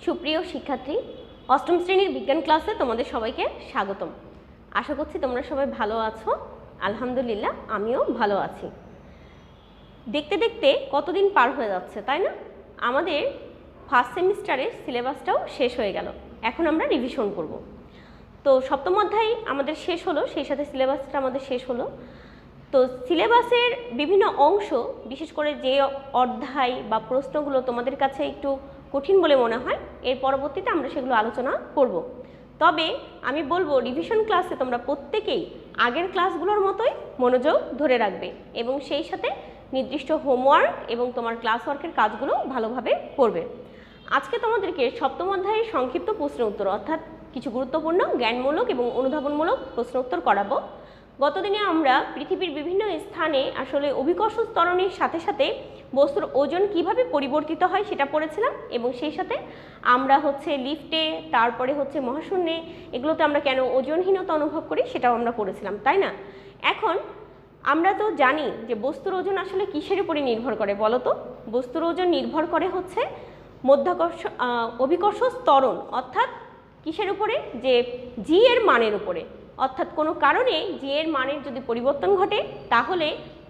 সুপ্রিয় শিক্ষার্থী, অষ্টম শ্রেণীর বিজ্ঞান ক্লাসে তোমাদের সবাইকে স্বাগতম। আশা করছি তোমরা সবাই ভালো আছো। আলহামদুলিল্লাহ, আমিও ভালো আছি। দেখতে দেখতে কতদিন পার হয়ে যাচ্ছে, তাই না? আমাদের ফার্স্ট সেমিস্টারের সিলেবাসটাও শেষ হয়ে গেল। এখন আমরা রিভিশন করব। তো সপ্তম অধ্যায় আমাদের শেষ হলো, সেই সাথে সিলেবাসটা আমাদের শেষ হলো। তো সিলেবাসের বিভিন্ন অংশ, বিশেষ করে যে অধ্যায় বা প্রশ্নগুলো তোমাদের কাছে একটু কঠিন বলে মনে হয়, এর পরবর্তীতে আমরা সেগুলো আলোচনা করব। তবে আমি বলবো, রিভিশন ক্লাসে তোমরা প্রত্যেকেই আগের ক্লাসগুলোর মতোই মনোযোগ ধরে রাখবে এবং সেই সাথে নির্দিষ্ট হোমওয়ার্ক এবং তোমার ক্লাস ওয়ার্কের কাজগুলো ভালোভাবে করবে। আজকে তোমাদেরকে সপ্তম অধ্যায়ের সংক্ষিপ্ত প্রশ্ন উত্তর, অর্থাৎ কিছু গুরুত্বপূর্ণ জ্ঞানমূলক এবং অনুধাবনমূলক প্রশ্ন উত্তর করাবো। গতদিনে আমরা পৃথিবীর বিভিন্ন স্থানে আসলে অভিকর্ষ ত্বরণের সাথে সাথে বস্তুর ওজন কিভাবে পরিবর্তিত হয় সেটা পড়েছিলাম, এবং সেই সাথে আমরা লিফটে, তারপরে মহাশূন্যে, এগুলোতে আমরা কেন ওজনহীনতা অনুভব করি সেটাও আমরা পড়েছিলাম, তাই না? এখন আমরা তো জানি যে বস্তুর ওজন আসলে কিসের উপরে নির্ভর করে বলো তো? বস্তুর ওজন নির্ভর করে অভিকর্ষ ত্বরণ, অর্থাৎ কিসের উপরে? যে জি এর মানের উপরে। অর্থাৎ কোনো কারণে জি এর মানের যদি পরিবর্তন ঘটে, তাহলে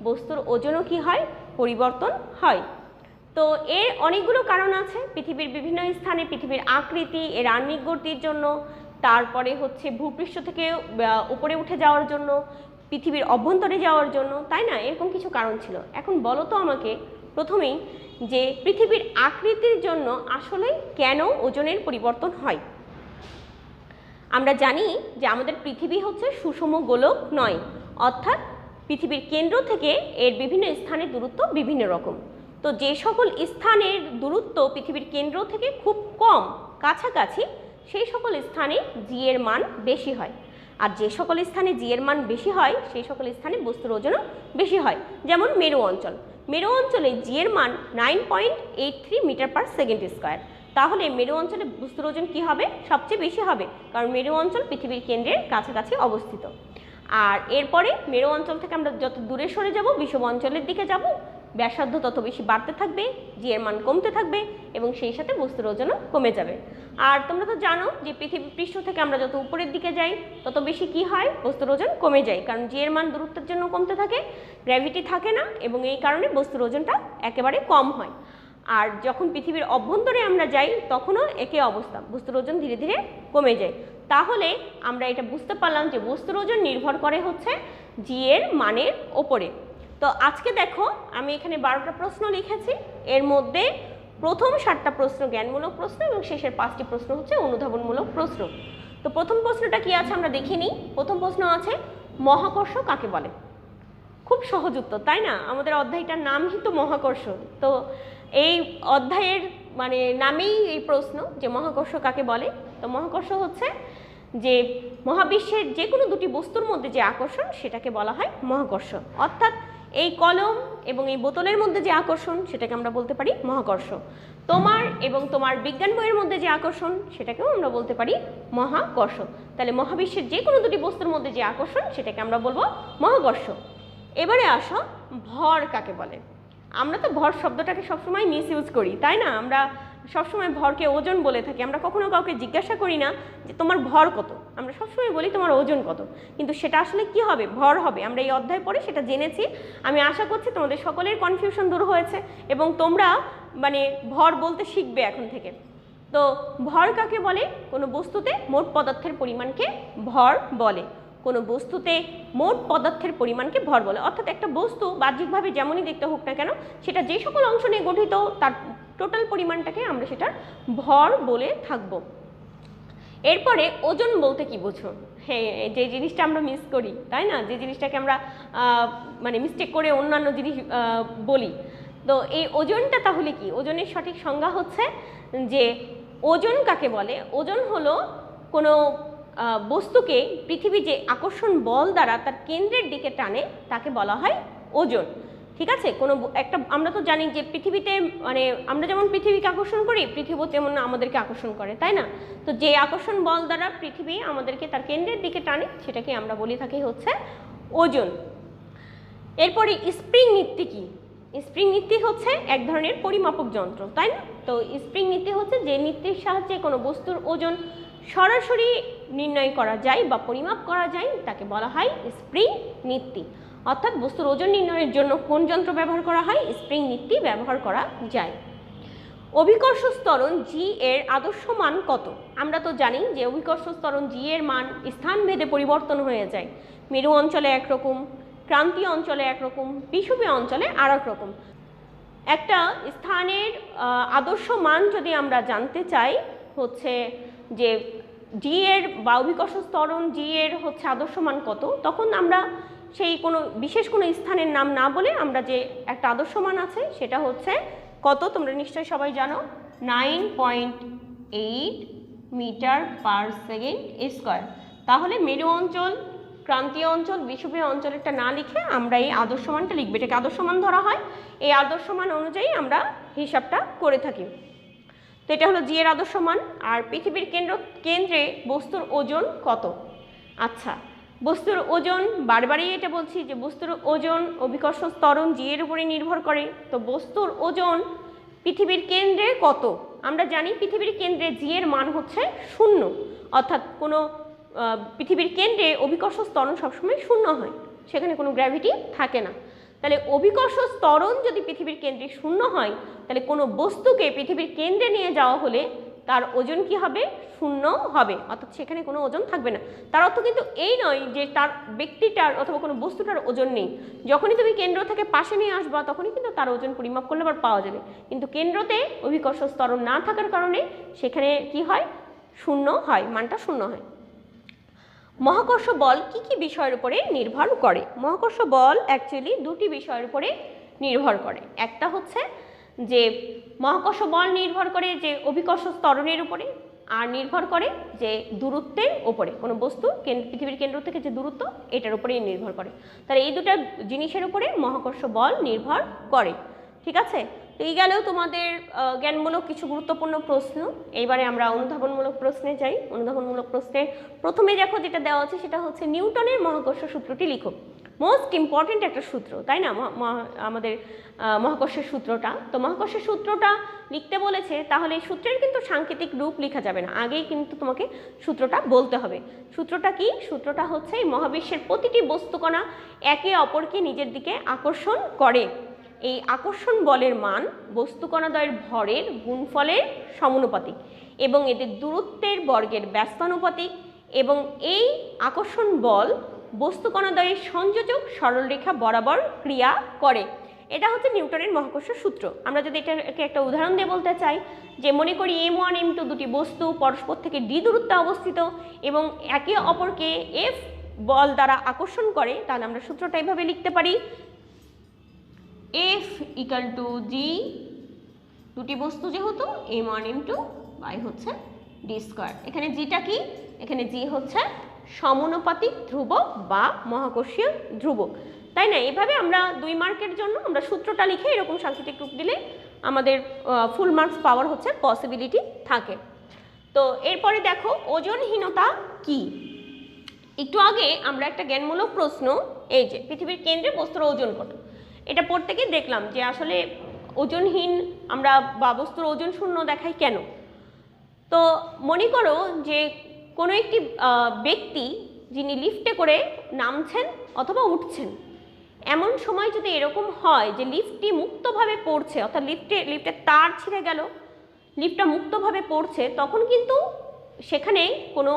বস্তুর ওজনও কি হয়? পরিবর্তন হয়। তো এর অনেকগুলো কারণ আছে পৃথিবীর বিভিন্ন স্থানে, পৃথিবীর আকৃতি, এর আহ্নিক গতির জন্য, তারপরে ভূপৃষ্ঠ থেকে উপরে উঠে যাওয়ার জন্য, পৃথিবীর অভ্যন্তরে যাওয়ার জন্য, তাই না? এরকম কিছু কারণ ছিল। এখন বলো তো আমাকে প্রথমেই, যে পৃথিবীর আকৃতির জন্য আসলে কেন ওজনের পরিবর্তন হয়? আমরা জানি যে আমাদের পৃথিবী সুষম গোলক নয়, অর্থাৎ পৃথিবীর কেন্দ্র থেকে এর বিভিন্ন স্থানের দূরত্ব বিভিন্ন রকম। তো যে সকল স্থানের দূরত্ব পৃথিবীর কেন্দ্র থেকে খুব কম, কাছাকাছি, সেই সকল স্থানে জি এর মান বেশি হয়। আর যে সকল স্থানে জি এর মান বেশি হয়, সেই সকল স্থানে বস্তুর ওজনও বেশি হয়। যেমন মেরু অঞ্চল, মেরু অঞ্চলে জি এর মান 9.83 মিটার পার সেকেন্ড স্কোয়ার। তাহলে মেরু অঞ্চলে বস্তুর ওজন কী হবে? সবচেয়ে বেশি হবে, কারণ মেরু অঞ্চল পৃথিবীর কেন্দ্রের কাছাকাছি অবস্থিত। আর এরপরে মেরু অঞ্চল থেকে আমরা যত দূরে সরে যাব, বিষুব অঞ্চলের দিকে যাব, ব্যাসার্ধ তত বেশি বাড়তে থাকবে, জি এর মান কমতে থাকবে, এবং সেই সাথে বস্তুর ওজনও কমে যাবে। আর তোমরা তো জানো যে পৃথিবী পৃষ্ঠ থেকে আমরা যত উপরের দিকে যাই, তত বেশি কি হয়? বস্তুর ওজন কমে যায়, কারণ জি এর মান দূরত্বের জন্য কমতে থাকে, গ্র্যাভিটি থাকে না, এবং এই কারণে বস্তুর ওজনটা একেবারে কম হয়। আর যখন পৃথিবীর অভ্যন্তরে আমরা যাই, তখনও একই অবস্থা, বস্তুর ওজন ধীরে ধীরে কমে যায়। তাহলে আমরা এটা বুঝতে পারলাম যে বস্তুর ওজন নির্ভর করে জি এর মানের ওপরে। তো আজকে দেখো, আমি এখানে 12টা প্রশ্ন লিখেছি। এর মধ্যে প্রথম 7টা প্রশ্ন জ্ঞানমূলক প্রশ্ন এবং শেষের 5টি প্রশ্ন অনুধাবনমূলক প্রশ্ন। তো প্রথম প্রশ্নটা কি আছে আমরা দেখে নিই। প্রথম প্রশ্ন আছে, মহাকর্ষ কাকে বলে? খুব সহজ উত্তর, তাই না? আমাদের অধ্যায়টার নামই তো মহাকর্ষ। তো এই অধ্যায়ের নামেই এই প্রশ্ন যে মহাকর্ষ কাকে বলে। তো মহাকর্ষ যে মহাবিশ্বের যে কোনো দুটি বস্তুর মধ্যে যে আকর্ষণ, সেটাকে বলা হয় মহাকর্ষ। অর্থাৎ এই কলম এবং এই বোতলের মধ্যে যে আকর্ষণ, সেটাকে আমরা বলতে পারি মহাকর্ষ। তোমার এবং তোমার বিজ্ঞান বইয়ের মধ্যে যে আকর্ষণ, সেটাকেও আমরা বলতে পারি মহাকর্ষ। তাহলে মহাবিশ্বের যে কোনো দুটি বস্তুর মধ্যে যে আকর্ষণ, সেটাকে আমরা বলবো মহাকর্ষ। এবারে আসো, ভর কাকে বলে? আমরা তো ভর শব্দটাকে সবসময় মিসইউজ করি, তাই না? আমরা সবসময় ভরকে ওজন বলে থাকি। আমরা কখনো কাউকে জিজ্ঞাসা করি না যে তোমার ভর কত, আমরা সবসময় বলি তোমার ওজন কত। কিন্তু সেটা আসলে কি হবে? ভর হবে। আমরা এই অধ্যায় পড়ে সেটা জেনেছি। আমি আশা করছি তোমাদের সকলের কনফিউশন দূর হয়েছে এবং তোমরা ভর বলতে শিখবে এখন থেকে। তো ভর কাকে বলে? কোনো বস্তুতে মোট পদার্থের পরিমাণকে ভর বলে। কোনো বস্তুতে মোট পদার্থের পরিমাণকে ভর বলে। অর্থাৎ একটা বস্তু বাহ্যিকভাবে যেমনই দেখতে হোক না কেন, সেটা যে সকল অংশ নিয়ে গঠিত, তার টোটাল পরিমাণটাকে আমরা সেটার ভর বলে থাকবো। এরপরে ওজন বলতে কি বোঝো? হ্যাঁ, যে জিনিসটা আমরা মিস করি, তাই না? যে জিনিসটাকে আমরা মিস্টেক করে অন্যান্য জিনিস বলি। তো এই ওজনটা তাহলে কি? ওজনের সঠিক সংজ্ঞা যে ওজন কাকে বলে? ওজন হলো কোনো বস্তুকে পৃথিবী যে আকর্ষণ বল দ্বারা তার কেন্দ্রের দিকে টানে, তাকে বলা হয় ওজন। ঠিক আছে? আমরা তো জানি যে পৃথিবীতে আমরা যেমন পৃথিবীকে আকর্ষণ করি, পৃথিবী তেমন আমাদেরকে আকর্ষণ করে, তাই না? তো যে আকর্ষণ বল দ্বারা পৃথিবী আমাদেরকে তার কেন্দ্রের দিকে টানে, সেটাকে আমরা বলি থাকি ওজন। এরপরে স্প্রিং নীতি কি? স্প্রিং নীতি হচ্ছে এক ধরনের পরিমাপক যন্ত্র, তাই না? তো স্প্রিং নীতি হচ্ছে যে নীতির সাহায্যে কোনো বস্তুর ওজন সরাসরি নির্ণয় করা যায় বা পরিমাপ করা যায় তাকে বলা হয় স্প্রিং নীতি। অর্থাৎ বস্তুর ওজন নির্ণয়ের জন্য কোন যন্ত্র ব্যবহার করা হয়? স্প্রিং নীতি ব্যবহার করা যায়। অভিকর্ষ ত্বরণ জি এর আদর্শ মান কত? আমরা তো জানি যে অভিকর্ষ ত্বরণ জি এর মান স্থানভেদে পরিবর্তন হয়ে যায়। মেরু অঞ্চলে একরকম, ক্রান্তীয় অঞ্চলে একরকম, বিষুবীয় অঞ্চলে আর এক রকম। একটা স্থানের আদর্শ মান যদি আমরা জানতে চাই হচ্ছে যে জি এর বা অভিকর্ষ ত্বরণ জি এর হচ্ছে আদর্শ মান কত, তখন আমরা সেই কোনো বিশেষ কোনো স্থানের নাম না বলে আমরা যে একটা আদর্শ মান আছে সেটা হচ্ছে কত, তোমরা নিশ্চয়ই সবাই জানো, 9.8 মিটার পার সেকেন্ড স্কোয়ার। তাহলে মেরু অঞ্চল, ক্রান্তীয় অঞ্চল, বিষুবীয় অঞ্চলেরটা না লিখে আমরা এই আদর্শ মানটা লিখবে, এটাকে আদর্শ মান ধরা হয়। এই আদর্শ মান অনুযায়ী আমরা হিসাবটা করে থাকি। তো এটা হলো জি এর আদর্শ মান। আর পৃথিবীর কেন্দ্রে বস্তুর ওজন কত? আচ্ছা, বস্তুর ওজন বারবারই এটা বলছি যে বস্তুর ওজন অভিকর্ষ ত্বরণ জি এর উপরে নির্ভর করে। তো বস্তুর ওজন পৃথিবীর কেন্দ্রে কত? আমরা জানি পৃথিবীর কেন্দ্রে জি এর মান হচ্ছে 0, অর্থাৎ কোনো পৃথিবীর কেন্দ্রে অভিকর্ষ ত্বরণ সবসময় 0 হয়, সেখানে কোনো গ্র্যাভিটি থাকে না। তাহলে অভিকর্ষ ত্বরণ যদি পৃথিবীর কেন্দ্রে 0 হয়, তাহলে কোনো বস্তুকে পৃথিবীর কেন্দ্রে নিয়ে যাওয়া হলে তার ওজন কি হবে? 0 হবে, অর্থাৎ সেখানে কোনো ওজন থাকবে না। তার অর্থ কিন্তু এই নয় যে তার ব্যক্তিটার অথবা কোনো বস্তুটার ওজন নেই। যখনই তুমি কেন্দ্র থেকে পাশে নিয়ে আসবা তখনই কিন্তু তার ওজন পরিমাপ করলে আবার পাওয়া যাবে, কিন্তু কেন্দ্রতে অভিকর্ষ ত্বরণ না থাকার কারণে সেখানে কি হয়? 0 হয়, মানটা 0 হয়। মহাকর্ষ বল কি কি বিষয়ের উপরে নির্ভর করে? মহাকর্ষ বল অ্যাকচুয়ালি দুটি বিষয়ের উপরে নির্ভর করে। একটা হচ্ছে যে মহাকর্ষ বল নির্ভর করে যে অভিকর্ষ ত্বরণের উপরে, আর নির্ভর করে যে দূরত্বের উপরে। কোনো বস্তু পৃথিবীর কেন্দ্র থেকে যে দূরত্ব এটার উপরেই নির্ভর করে। তাহলে এই দুটো জিনিসের উপরে মহাকর্ষ বল নির্ভর করে। ঠিক আছে, তো এই গেলেও তোমাদের জ্ঞানমূলক কিছু গুরুত্বপূর্ণ প্রশ্ন। এইবারে আমরা অনুধাবনমূলক প্রশ্নে যাই। অনুধাবনমূলক প্রশ্নে প্রথমে দেখো যেটা দেওয়া আছে সেটা হচ্ছে নিউটনের মহাকর্ষ সূত্রটি লিখো। মোস্ট ইম্পর্টেন্ট একটা সূত্র, তাই না? আমাদের মহাকর্ষের সূত্রটা। তো মহাকর্ষের সূত্রটা লিখতে বলেছে, তাহলে এই সূত্রের কিন্তু সাংকেতিক রূপ লেখা যাবে না, আগেই কিন্তু তোমাকে সূত্রটা বলতে হবে। সূত্রটা কি? সূত্রটা হচ্ছে এই মহাবিশ্বের প্রতিটি বস্তুকণা একে অপরকে নিজের দিকে আকর্ষণ করে। এই আকর্ষণ বলের মান বস্তুকণাদ্বয়ের ভরের গুণফলের সমানুপাতিক এবং এদের দূরত্বের বর্গের ব্যস্তানুপাতিক, এবং এই আকর্ষণ বল বস্তুকণাদ্বয়ের সংযোজক সরলরেখা বরাবর ক্রিয়া করে। এটা হচ্ছে নিউটনের মহাকর্ষ সূত্র। আমরা যদি এটাকে একটা উদাহরণ দিয়ে বলতে চাই যে মনে করি M1 M2 দুটি বস্তু পরস্পর থেকে d দূরত্বে অবস্থিত এবং একে অপরকে F বল দ্বারা আকর্ষণ করে, তাহলে আমরা সূত্রটা এইভাবে লিখতে পারি, F ইকাল টু G, দুটি বস্তু যেহেতু M1 M2 বাই হচ্ছে d স্কয়ার। এখানে জিটা কি? এখানে জি হচ্ছে সমানুপাতিক ধ্রুবক বা মহাকর্ষীয় ধ্রুবক, তাই না? এভাবে আমরা 2 মার্কের জন্য আমরা সূত্রটা লিখে এরকম সাংকেতিক রূপ দিলে আমাদের ফুল মার্কস পাওয়ার হচ্ছে পসিবিলিটি থাকে। তো এরপরে দেখো ওজনহীনতা কি। একটু আগে আমরা একটা জ্ঞানমূলক প্রশ্ন, এই যে পৃথিবীর কেন্দ্রে বস্তুর ওজন কত, এটা পড়তে গিয়ে দেখলাম যে আসলে ওজনহীন আমরা বা বস্তুর ওজন শূন্য দেখাই কেন। তো মনে করো যে কোনো একটি ব্যক্তি যিনি লিফটে করে নামছেন অথবা উঠছেন, এমন সময় যদি এরকম হয় যে লিফটটি মুক্তভাবে পড়ছে, অর্থাৎ লিফটের তার ছিঁড়ে গেল, লিফটটা মুক্তভাবে পড়ছে, তখন কিন্তু সেখানে কোনো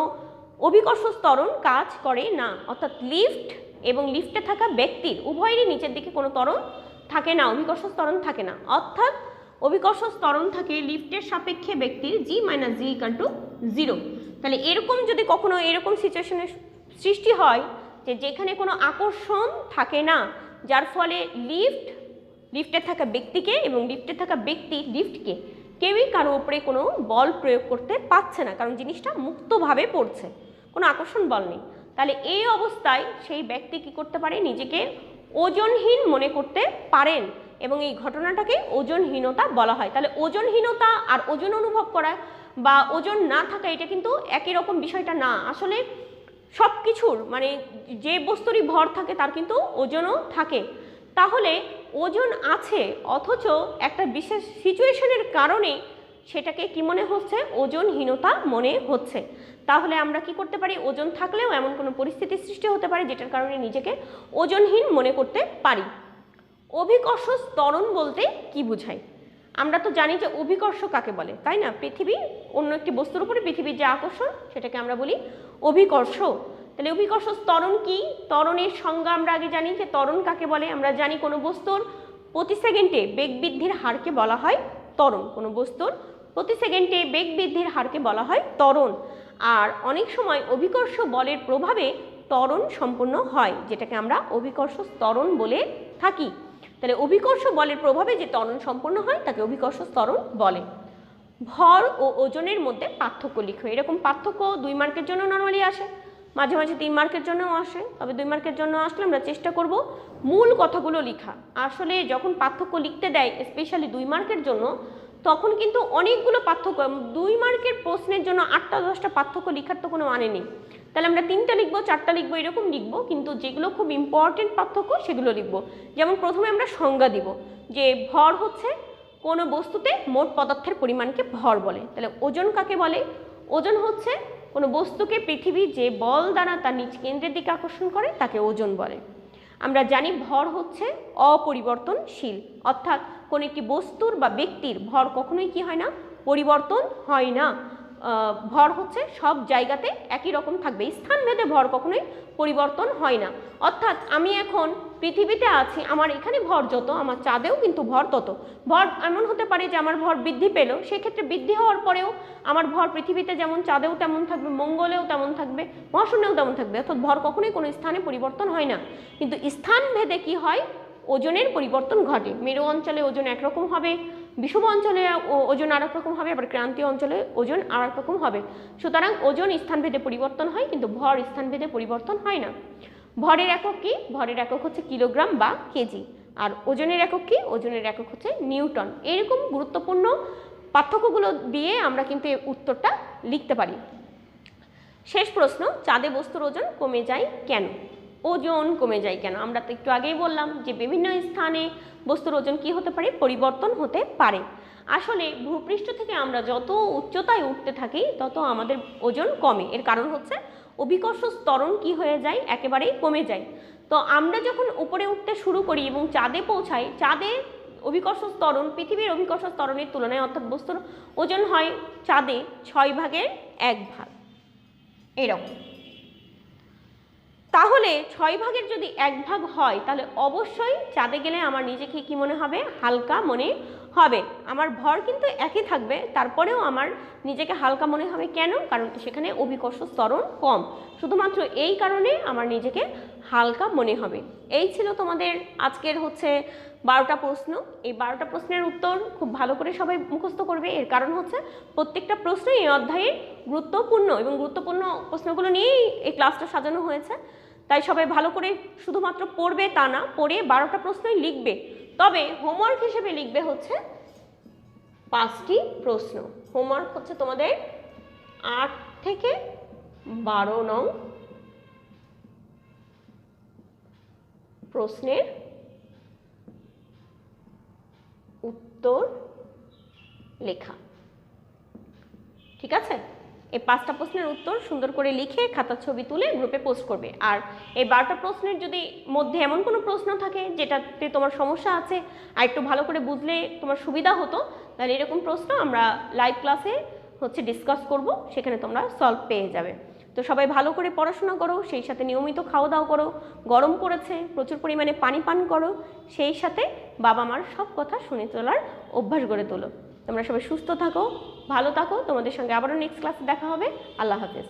অভিকর্ষ ত্বরণ কাজ করে না, অর্থাৎ লিফট এবং লিফটে থাকা ব্যক্তির উভয়েরই নিচের দিকে কোনো ত্বরণ থাকে না, অভিকর্ষ ত্বরণ থাকে না। অর্থাৎ অভিকর্ষ ত্বরণ থাকে লিফটের সাপেক্ষে ব্যক্তির G - G = 0। তাহলে এরকম যদি কখনো এরকম সিচুয়েশনের সৃষ্টি হয় যে যেখানে কোনো আকর্ষণ থাকে না, যার ফলে লিফটে থাকা ব্যক্তিকে এবং লিফটে থাকা ব্যক্তি লিফটকে কেউই কারো উপরে কোনো বল প্রয়োগ করতে পারছে না, কারণ জিনিসটা মুক্তভাবে পড়ছে, কোনো আকর্ষণ বল নেই। তাহলে এই অবস্থায় সেই ব্যক্তি কী করতে পারে? নিজেকে ওজনহীন মনে করতে পারেন এবং এই ঘটনাটাকে ওজনহীনতা বলা হয়। তাহলে ওজনহীনতা আর ওজন অনুভব করা বা ওজন না থাকা এটা কিন্তু একই রকম বিষয়টা না। আসলে সব কিছুর মানে যে বস্তুরই ভর থাকে তার কিন্তু ওজনও থাকে। তাহলে ওজন আছে অথচ একটা বিশেষ সিচুয়েশনের কারণে সেটাকে কি মনে হচ্ছে, ওজনহীনতা মনে হচ্ছে, তাহলে আমরা কি করতে পারি, ওজন থাকলেও এমন কোনো পরিস্থিতির সৃষ্টি হতে পারে যেটার কারণে নিজেকে ওজনহীন মনে করতে পারি। অভিকর্ষ ত্বরণ বলতে কি বোঝায়? আমরা তো জানি যে অভিকর্ষ কাকে বলে, তাই না? পৃথিবী অন্য একটি বস্তুর উপরে পৃথিবীর যে আকর্ষণ সেটাকে আমরা বলি অভিকর্ষ। তাহলে অভিকর্ষ ত্বরণ কি? ত্বরণের সংজ্ঞা আমরা আগে জানি যে ত্বরণ কাকে বলে। আমরা জানি কোনো বস্তুর প্রতি সেকেন্ডে বেগ বৃদ্ধির হারকে বলা হয় ত্বরণ। কোনো বস্তুর প্রতি সেকেন্ডে বেগ বৃদ্ধির হারকে বলা হয় ত্বরণ। আর অনেক সময় অভিকর্ষ বলের প্রভাবে ত্বরণ সম্পন্ন হয়, যেটাকে আমরা অভিকর্ষ ত্বরণ বলে থাকি। তাহলে অভিকর্ষ বলের প্রভাবে যে ত্বরণ সম্পন্ন হয় তাকে অভিকর্ষ ত্বরণ বলে। ভর ও ওজনের মধ্যে পার্থক্য লিখো। এরকম পার্থক্য 2 মার্কের জন্য নরমালি আসে, মাঝে মাঝে 3 মার্কের জন্যও আসে, তবে 2 মার্কের জন্য আসলে আমরা চেষ্টা করব মূল কথাগুলো লেখা। আসলে যখন পার্থক্য লিখতে দেয় স্পেশালি 2 মার্কের জন্য, তখন কিন্তু অনেকগুলো পার্থক্য, 2 মার্কের প্রশ্নের জন্য 8টা 10টা পার্থক্য লেখার তো কোনো মানে নেই। তাহলে আমরা 3টা লিখবো, 4টা লিখবো, এরকম লিখবো, কিন্তু যেগুলো খুব ইম্পর্টেন্ট পার্থক্য সেগুলো লিখবো। যেমন প্রথমে আমরা সংজ্ঞা দিব যে ভর হচ্ছে কোনো বস্তুতে মোট পদার্থের পরিমাণকে ভর বলে। তাহলে ওজন কাকে বলে? ওজন হচ্ছে কোনো বস্তুকে পৃথিবীর যে বল দ্বারা তার নিজ কেন্দ্রের দিকে আকর্ষণ করে তাকে ওজন বলে। আমরা জানি ভর হচ্ছে অপরিবর্তনশীল, অর্থাৎ কোনো একটি বস্তুর বা ব্যক্তির ভর কখনোই কি হয় না, পরিবর্তন হয় না। ভর হচ্ছে সব জায়গাতে একই রকম থাকবে, স্থানভেদে ভর কখনোই পরিবর্তন হয় না। অর্থাৎ আমি এখন পৃথিবীতে আছি, আমার এখানে ভর যত, আমার চাঁদেও কিন্তু ভর তত। ভর এমন হতে পারে যে আমার ভর বৃদ্ধি পেল, সেক্ষেত্রে বৃদ্ধি হওয়ার পরেও আমার ভর পৃথিবীতে যেমন চাঁদেও তেমন থাকবে, মঙ্গলেও তেমন থাকবে, মহাশূন্যেও তেমন থাকবে। অর্থাৎ ভর কখনোই কোনো স্থানে পরিবর্তন হয় না, কিন্তু স্থানভেদে কি হয়, ওজনের পরিবর্তন ঘটে। মেরু অঞ্চলে ওজন একরকম হবে, বিষুব অঞ্চলে ওজন আর এক রকম হবে, আবার ক্রান্তীয় অঞ্চলে ওজন আর এক রকম হবে। সুতরাং ওজন স্থানভেদে পরিবর্তন হয়, কিন্তু ভর স্থানভেদে পরিবর্তন হয় না। ভরের একক কি? ভরের একক হচ্ছে কিলোগ্রাম বা কেজি। আর ওজনের একক কি? ওজনের একক হচ্ছে নিউটন। এরকম গুরুত্বপূর্ণ পার্থক্যগুলো দিয়ে আমরা কিন্তু এই উত্তরটা লিখতে পারি। শেষ প্রশ্ন, চাঁদে বস্তুর ওজন কমে যায় কেন? ওজন কমে যায় কেন? আমরা তো একটু আগেই বললাম যে বিভিন্ন স্থানে বস্তুর ওজন কি হতে পারে, পরিবর্তন হতে পারে। আসলে ভূপৃষ্ঠ থেকে আমরা যত উচ্চতায় উঠতে থাকি তত আমাদের ওজন কমে। এর কারণ হচ্ছে অভিকর্ষ ত্বরণ কি হয়ে যায়, একেবারেই কমে যায়। তো আমরা যখন উপরে উঠতে শুরু করি এবং চাঁদে পৌঁছাই, চাঁদে অভিকর্ষ ত্বরণ পৃথিবীর অভিকর্ষ ত্বরণের তুলনায়, অর্থাৎ বস্তুর ওজন হয় চাঁদে 6 ভাগের 1 ভাগ এরকম। তাহলে 6 ভাগের যদি 1 ভাগ হয়, তাহলে অবশ্যই চাঁদে গেলে আমার নিজেকে কি মনে হবে, হালকা মনে হবে। আমার ভর কিন্তু একই থাকবে, তারপরেও আমার নিজেকে হালকা মনে হবে। কেন? কারণ সেখানে অভিকর্ষ ত্বরণ কম। শুধুমাত্র এই কারণে আমার নিজেকে হালকা মনে হবে। এই ছিল তোমাদের আজকের হচ্ছে 12টা প্রশ্ন। এই 12টা প্রশ্নের উত্তর খুব ভালো করে সবাই মুখস্থ করবে। এর কারণ হচ্ছে প্রত্যেকটা প্রশ্ন এই অধ্যায়ের গুরুত্বপূর্ণ, এবং গুরুত্বপূর্ণ প্রশ্নগুলো নিয়েই এই ক্লাসটা সাজানো হয়েছে। তাই সবাই ভালো করে শুধুমাত্র পড়বে তা না, পড়ে 12টা প্রশ্নই লিখবে। তবে হোমওয়ার্ক হিসেবে লিখবে হচ্ছে 5টি প্রশ্ন। হোমওয়ার্ক হচ্ছে তোমাদের 8 থেকে 12 নং প্রশ্নের উত্তর লেখা। ঠিক আছে? এই 5টা প্রশ্নের উত্তর সুন্দর করে লিখে খাতার ছবি তুলে গ্রুপে পোস্ট করবে। আর এই 12টা প্রশ্নের যদি মধ্যে এমন কোনো প্রশ্ন থাকে যেটাতে তোমার সমস্যা আছে, আর একটু ভালো করে বুঝলে তোমার সুবিধা হতো, তাহলে এরকম প্রশ্ন আমরা লাইভ ক্লাসে হচ্ছে ডিসকাস করব, সেখানে তোমরা সলভ পেয়ে যাবে। তো সবাই ভালো করে পড়াশোনা করো, সেই সাথে নিয়মিত খাওয়া দাওয়া করো, গরম পড়েছে প্রচুর পরিমাণে পানি পান করো, সেই সাথে বাবা মার সব কথা শুনে চলার অভ্যাস গড়ে তোলো। তোমরা সবাই সুস্থ থাকো, ভালো থাকো। তোমাদের সঙ্গে আবারও নেক্সট ক্লাসে দেখা হবে। আল্লাহ হাফেজ।